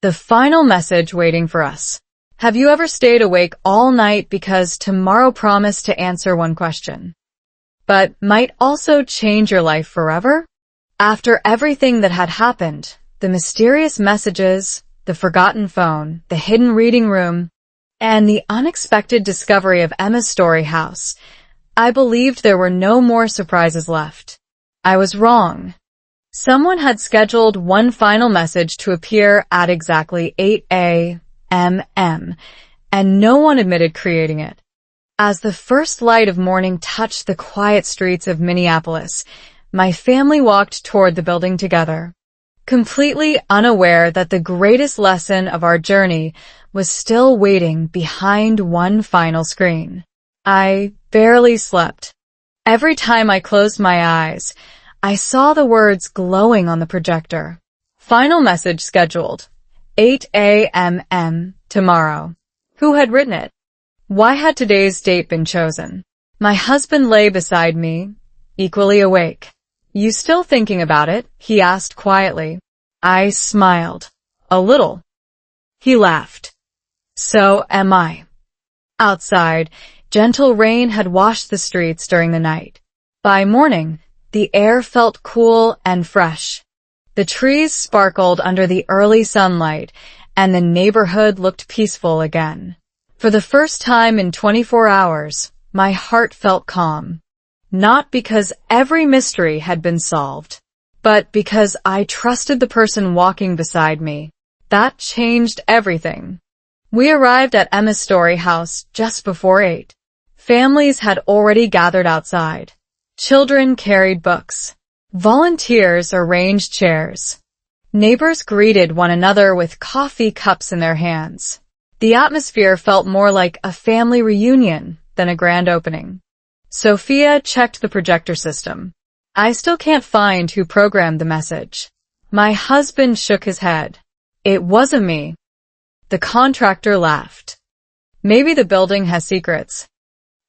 The final message waiting for us. Have you ever stayed awake all night because tomorrow promised to answer one question, but might also change your life forever? After everything that had happened, the mysterious messages, the forgotten phone, the hidden reading room, and the unexpected discovery of Emma's story house, I believed there were no more surprises left. I was wrong. Someone had scheduled one final message to appear at exactly 8 a.m., and no one admitted creating it. As the first light of morning touched the quiet streets of Minneapolis, my family walked toward the building together, completely unaware that the greatest lesson of our journey was still waiting behind one final screen. I barely slept. Every time I closed my eyes, I saw the words glowing on the projector. Final message scheduled. 8 a.m. tomorrow. Who had written it? Why had today's date been chosen? My husband lay beside me, equally awake. You still thinking about it? He asked quietly. I smiled. A little. He laughed. So am I. Outside, gentle rain had washed the streets during the night. By morning, the air felt cool and fresh. The trees sparkled under the early sunlight, and the neighborhood looked peaceful again. For the first time in 24 hours, my heart felt calm. Not because every mystery had been solved, but because I trusted the person walking beside me. That changed everything. We arrived at Emma's story house just before 8. Families had already gathered outside. Children carried books. Volunteers arranged chairs. Neighbors greeted one another with coffee cups in their hands. The atmosphere felt more like a family reunion than a grand opening. Sophia checked the projector system. I still can't find who programmed the message. My husband shook his head. It wasn't me. The contractor laughed. Maybe the building has secrets.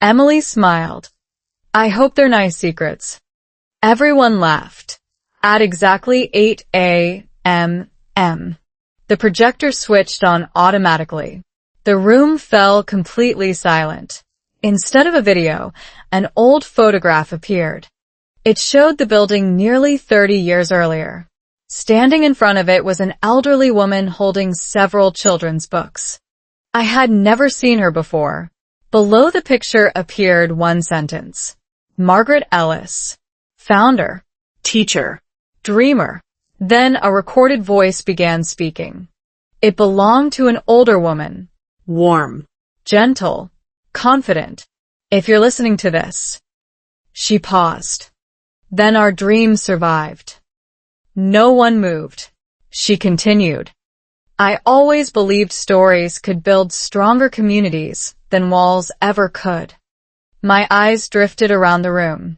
Emily smiled. I hope they're nice secrets. Everyone laughed. At exactly 8 a.m., the projector switched on automatically. The room fell completely silent. Instead of a video, an old photograph appeared. It showed the building nearly 30 years earlier. Standing in front of it was an elderly woman holding several children's books. I had never seen her before. Below the picture appeared one sentence. Margaret Ellis. Founder. Teacher. Dreamer. Then a recorded voice began speaking. It belonged to an older woman. Warm. Gentle. Confident. If you're listening to this. She paused. Then our dream survived. No one moved. She continued. I always believed stories could build stronger communities than walls ever could. My eyes drifted around the room.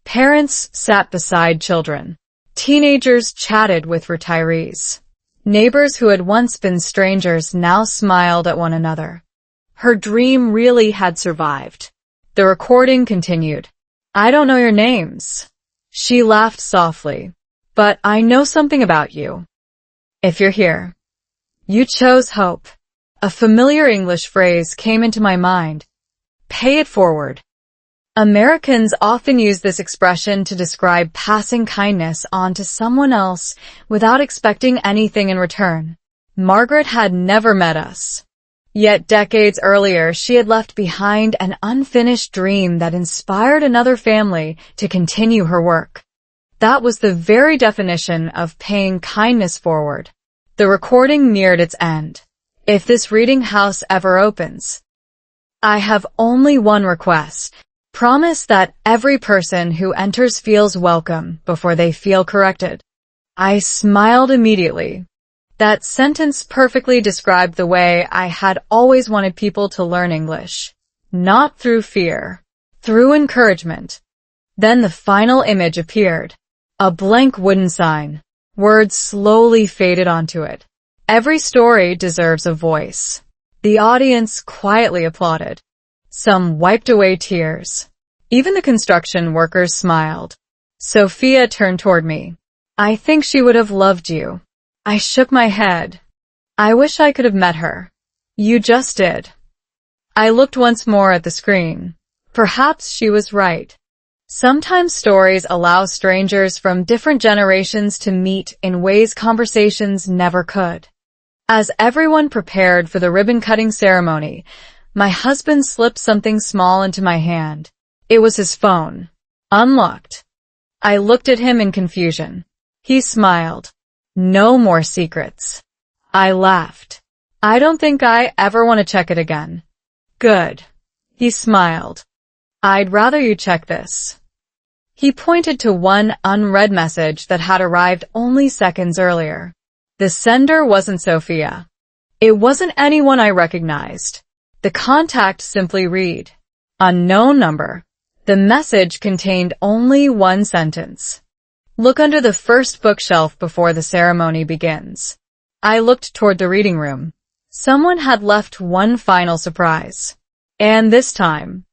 Parents sat beside children. Teenagers chatted with retirees. Neighbors who had once been strangers now smiled at one another. Her dream really had survived. The recording continued. I don't know your names. She laughed softly. But I know something about you. If you're here. You chose hope. A familiar English phrase came into my mind. Pay it forward. Americans often use this expression to describe passing kindness on to someone else without expecting anything in return. Margaret had never met us. Yet decades earlier, she had left behind an unfinished dream that inspired another family to continue her work. That was the very definition of paying kindness forward. The recording neared its end. If this reading house ever opens, I have only one request. Promise that every person who enters feels welcome before they feel corrected. I smiled immediately. That sentence perfectly described the way I had always wanted people to learn English. Not through fear, through encouragement. Then the final image appeared. A blank wooden sign. Words slowly faded onto it. Every story deserves a voice. The audience quietly applauded. Some wiped away tears. Even the construction workers smiled. Sophia turned toward me. I think she would have loved you. I shook my head. I wish I could have met her. You just did. I looked once more at the screen. Perhaps she was right. Sometimes stories allow strangers from different generations to meet in ways conversations never could. As everyone prepared for the ribbon-cutting ceremony, my husband slipped something small into my hand. It was his phone. Unlocked. I looked at him in confusion. He smiled. No more secrets. I laughed. I don't think I ever want to check it again. Good. He smiled. I'd rather you check this. He pointed to one unread message that had arrived only seconds earlier. The sender wasn't Sophia. It wasn't anyone I recognized. The contact simply read, unknown number. The message contained only one sentence. Look under the first bookshelf before the ceremony begins. I looked toward the reading room. Someone had left one final surprise. And this time,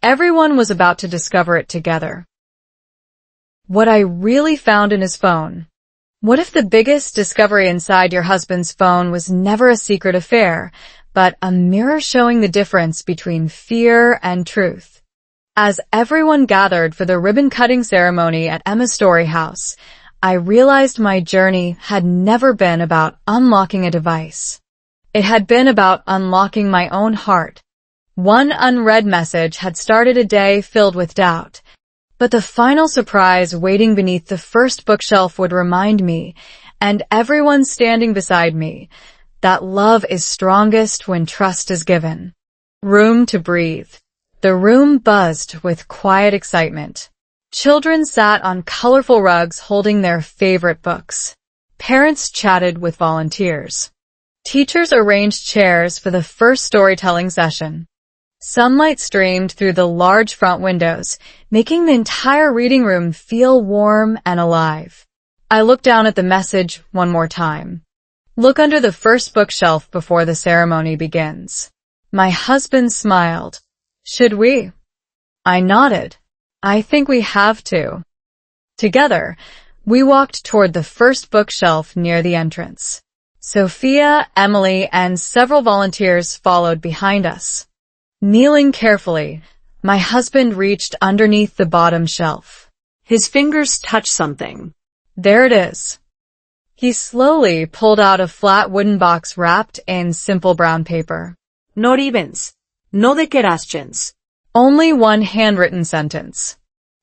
everyone was about to discover it together. What I really found in his phone. What if the biggest discovery inside your husband's phone was never a secret affair, but a mirror showing the difference between fear and truth? As everyone gathered for the ribbon-cutting ceremony at Emma's story house, I realized my journey had never been about unlocking a device. It had been about unlocking my own heart. One unread message had started a day filled with doubt, but the final surprise waiting beneath the first bookshelf would remind me, and everyone standing beside me, that love is strongest when trust is given. Room to breathe. The room buzzed with quiet excitement. Children sat on colorful rugs holding their favorite books. Parents chatted with volunteers. Teachers arranged chairs for the first storytelling session. Sunlight streamed through the large front windows, making the entire reading room feel warm and alive. I looked down at the message one more time. Look under the first bookshelf before the ceremony begins. My husband smiled. Should we? I nodded. I think we have to. Together, we walked toward the first bookshelf near the entrance. Sophia, Emily, and several volunteers followed behind us. Kneeling carefully, my husband reached underneath the bottom shelf. His fingers touched something. There it is. He slowly pulled out a flat wooden box wrapped in simple brown paper. No ribbons. No decorations. Only one handwritten sentence.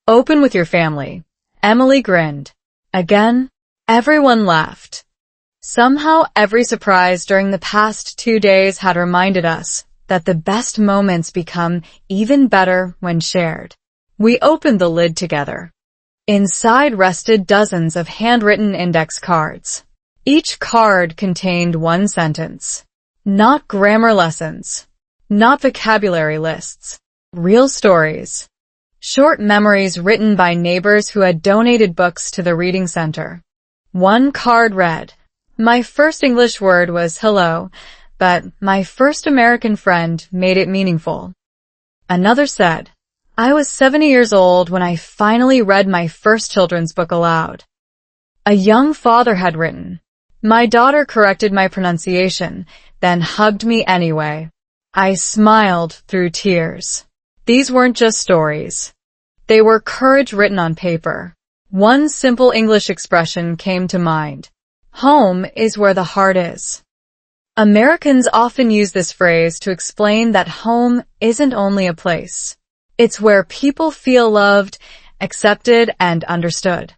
Open with your family. Emily grinned. Again, everyone laughed. Somehow every surprise during the past 2 days had reminded us that the best moments become even better when shared. We opened the lid together. Inside rested dozens of handwritten index cards. Each card contained one sentence. Not grammar lessons. Not vocabulary lists. Real stories. Short memories written by neighbors who had donated books to the reading center. One card read, "My first English word was hello, but my first American friend made it meaningful." Another said, "I was 70 years old when I finally read my first children's book aloud." A young father had written, "My daughter corrected my pronunciation, then hugged me anyway." I smiled through tears. These weren't just stories. They were courage written on paper. One simple English expression came to mind. Home is where the heart is. Americans often use this phrase to explain that home isn't only a place. It's where people feel loved, accepted, and understood.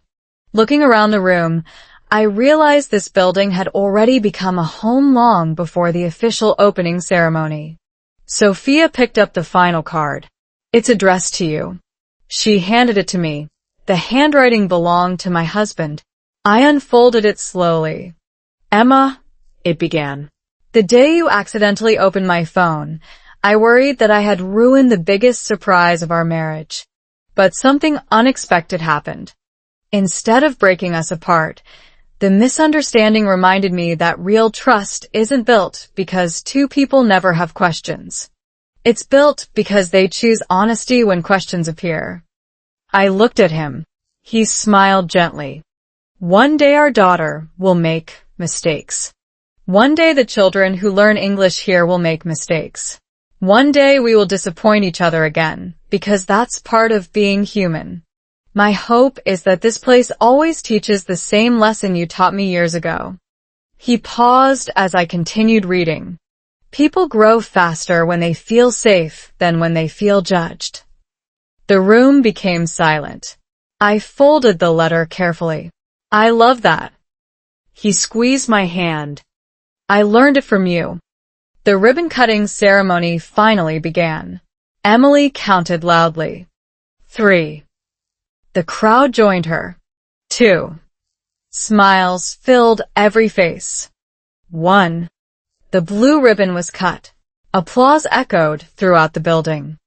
Looking around the room, I realized this building had already become a home long before the official opening ceremony. Sophia picked up the final card. "It's addressed to you." She handed it to me. The handwriting belonged to my husband. I unfolded it slowly. "Emma," it began. "The day you accidentally opened my phone, I worried that I had ruined the biggest surprise of our marriage. But something unexpected happened. Instead of breaking us apart, the misunderstanding reminded me that real trust isn't built because two people never have questions. It's built because they choose honesty when questions appear." I looked at him. He smiled gently. "One day our daughter will make mistakes. One day the children who learn English here will make mistakes. One day we will disappoint each other again, because that's part of being human. My hope is that this place always teaches the same lesson you taught me years ago." He paused as I continued reading. "People grow faster when they feel safe than when they feel judged." The room became silent. I folded the letter carefully. "I love that." He squeezed my hand. "I learned it from you." The ribbon-cutting ceremony finally began. Emily counted loudly. 3. The crowd joined her. 2. Smiles filled every face. 1. The blue ribbon was cut. Applause echoed throughout the building.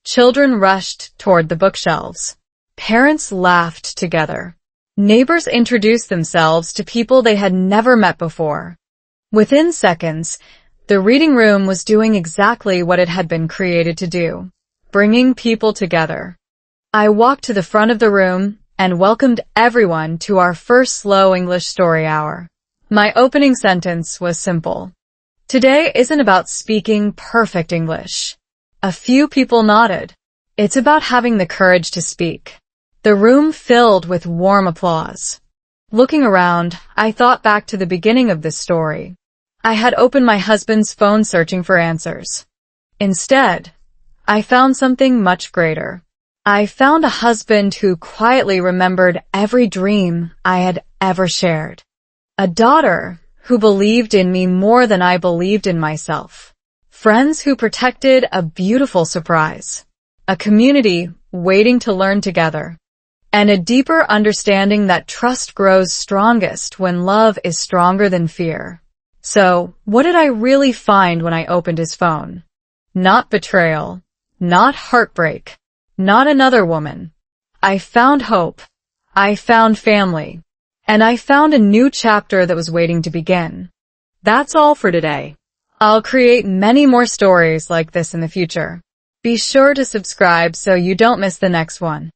Children rushed toward the bookshelves. Parents laughed together. Neighbors introduced themselves to people they had never met before. Within seconds, The reading room was doing exactly what it had been created to do, bringing people together. I walked to the front of the room and welcomed everyone to our first slow English story hour. My opening sentence was simple. Today isn't about speaking perfect English. A few people nodded. It's about having the courage to speak. The room filled with warm applause. Looking around, I thought back to the beginning of this story. I had opened my husband's phone searching for answers. Instead, I found something much greater. I found a husband who quietly remembered every dream I had ever shared. A daughter who believed in me more than I believed in myself. Friends who protected a beautiful surprise. A community waiting to learn together. And a deeper understanding that trust grows strongest when love is stronger than fear. So, what did I really find when I opened his phone? Not betrayal. Not heartbreak. Not another woman. I found hope. I found family. And I found a new chapter that was waiting to begin. That's all for today. I'll create many more stories like this in the future. Be sure to subscribe so you don't miss the next one.